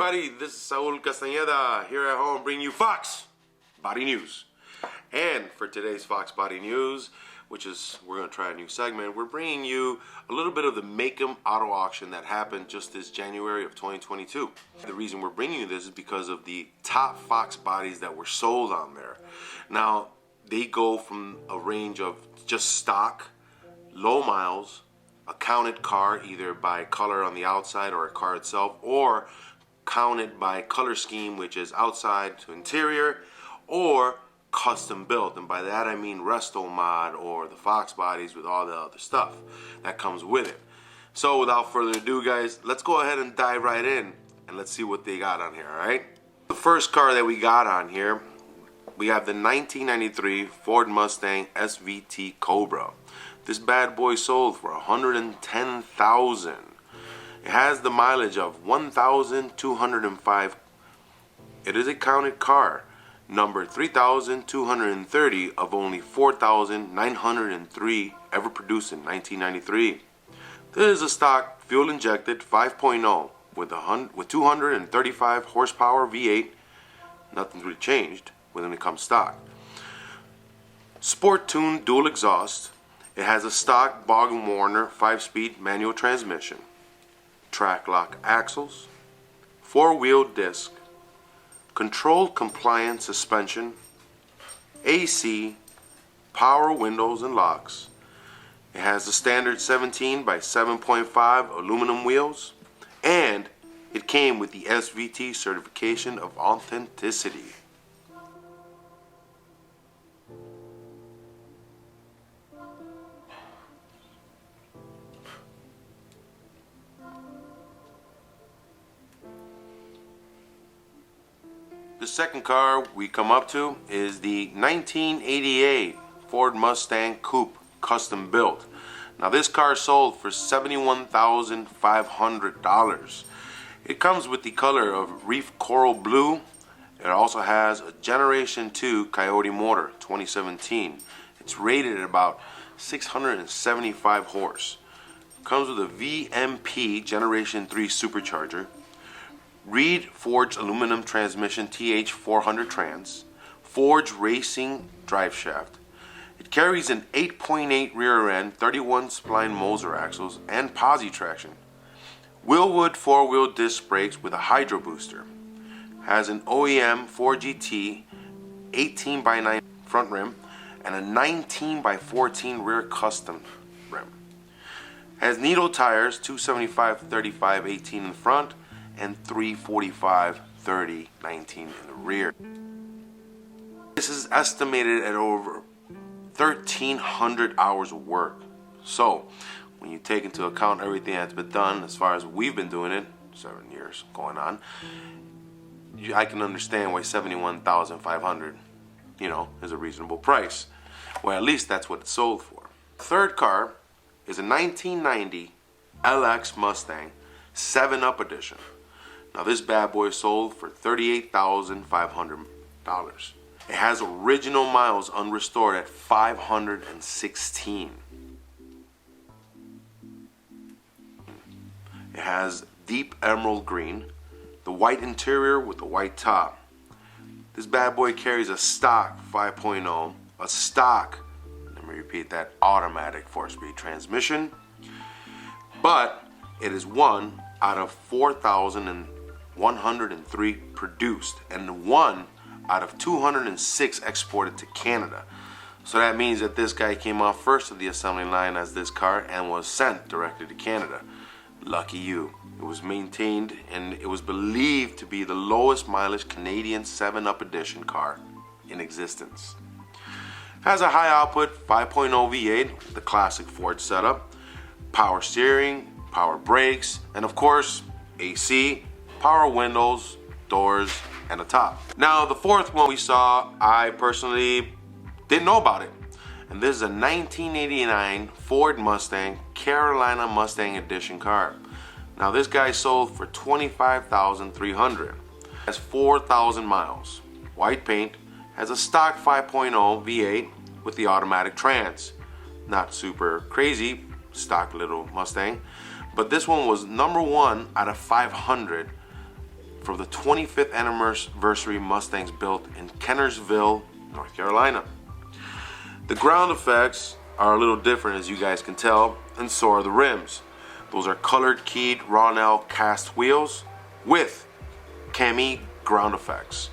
everybody, this is Saul Castañeda here at home bringing you Fox Body News. And for today's Fox Body News, which is, we're going to try a new segment, we're bringing you a little bit of the Mecum auto auction that happened just this January of 2022. The reason we're bringing you this is because of the top Fox bodies that were sold on there. Now, they go from a range of just stock, low miles, a counted car either by color on the outside or a car itself, or counted by color scheme, which is outside to interior, or custom built. And by that I mean resto mod or the Fox bodies with all the other stuff that comes with it. So without further ado, guys, let's go ahead and dive right in and let's see what they got on here. All right, the first car that we got on here, we have the 1993 Ford Mustang SVT Cobra. This bad boy sold for $110,000. It has the mileage of 1,205. It is a counted car, number 3,230 of only 4,903 ever produced in 1993. This is a stock fuel injected 5.0 with 235 horsepower V8. Nothing's really changed when it comes stock. Sport tuned dual exhaust. It has a stock Bog & Warner 5-speed manual transmission, track lock axles, 4-wheel disc, controlled compliant suspension, AC, power windows and locks. It has the standard 17 by 7.5 aluminum wheels, and it came with the SVT certification of authenticity. The second car we come up to is the 1988 Ford Mustang Coupe custom built. Now this car sold for $71,500. It comes with the color of Reef Coral Blue. It also has a Generation 2 Coyote motor 2017. It's rated at about 675 horse. Comes with a VMP Generation 3 supercharger, Reed forged aluminum transmission TH400 trans, Forged racing drive shaft. It carries an 8.8 rear end, 31 spline Moser axles, and posi traction. Willwood 4-wheel disc brakes with a hydro booster. Has an OEM 4GT 18x9 front rim and a 19x14 rear custom rim. Has needle tires, 275/35/18 in the front and 345/30/19 in the rear. This is estimated at over 1,300 hours of work. So when you take into account everything that's been done as far as we've been doing it, 7 years going on, I can understand why $71,500, is a reasonable price. Well, at least that's what it sold for. The third car is a 1990 LX Mustang 7-Up edition. Now this bad boy sold for $38,500. It has original miles unrestored at 516. It has deep emerald green, the white interior with the white top. This bad boy carries a stock 5.0, a stock, let me repeat that, automatic 4-speed transmission, but it is one out of 4,103 produced and one out of 206 exported to Canada. So that means that this guy came off first of the assembly line as this car and was sent directly to Canada. Lucky you. It was maintained and it was believed to be the lowest mileage Canadian 7-Up edition car in existence. Has a high output 5.0 V8, the classic Ford setup, power steering, power brakes, and of course AC, power windows, doors, and a top. Now the fourth one we saw, I personally didn't know about it, and this is a 1989 Ford Mustang Carolina Mustang Edition car. Now this guy sold for $25,300. Has 4,000 miles, white paint, has a stock 5.0 V8 with the automatic trans. Not super crazy, stock little Mustang, but this one was number 1 out of 500 for the 25th anniversary Mustangs built in Kennersville, North Carolina. The ground effects are a little different, as you guys can tell, and so are the rims. Those are colored keyed Ronell cast wheels with cami ground effects.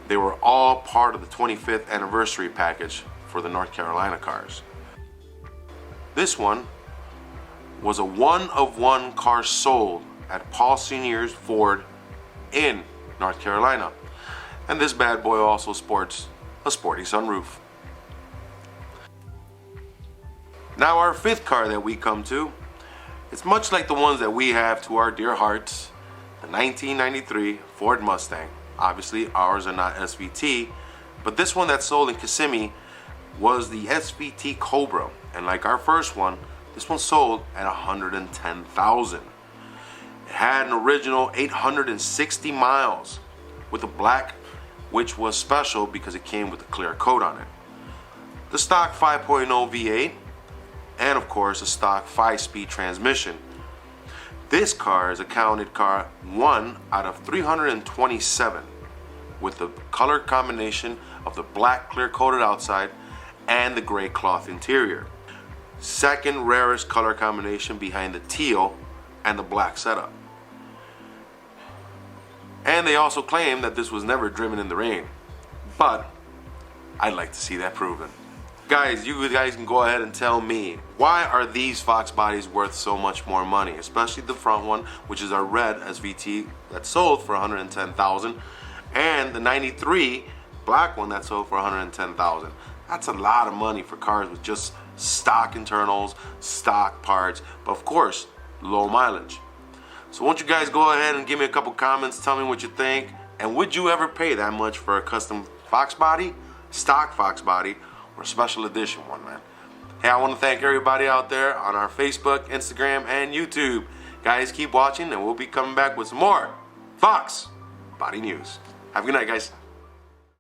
They were all part of the 25th anniversary package for the North Carolina cars. This one was a one-of-one car sold at Paul Sr.'s Ford in North Carolina. And this bad boy also sports a sporty sunroof. Now our fifth car that we come to, it's much like the ones that we have to our dear hearts, the 1993 Ford Mustang. Obviously ours are not SVT, but this one that sold in Kissimmee was the SVT Cobra. And like our first one, this one sold at $110,000. It had an original 860 miles with a black, which was special because it came with a clear coat on it. The stock 5.0 V8, and of course a stock 5-speed transmission. This car is a counted car 1 out of 327 with the color combination of the black clear coated outside and the gray cloth interior. Second rarest color combination behind the teal and the black setup. And they also claim that this was never driven in the rain, but I'd like to see that proven. Guys, you guys can go ahead and tell me, why are these Fox bodies worth so much more money? Especially the front one, which is our red SVT that sold for $110,000, and the 93 black one that sold for $110,000. That's a lot of money for cars with just stock internals, stock parts, but of course, low mileage. So won't you guys go ahead and give me a couple comments, tell me what you think, and would you ever pay that much for a custom Fox body, stock Fox body, or special edition one, man? Hey, I want to thank everybody out there on our Facebook, Instagram, and YouTube. Guys, keep watching, and we'll be coming back with some more Fox Body News. Have a good night, guys.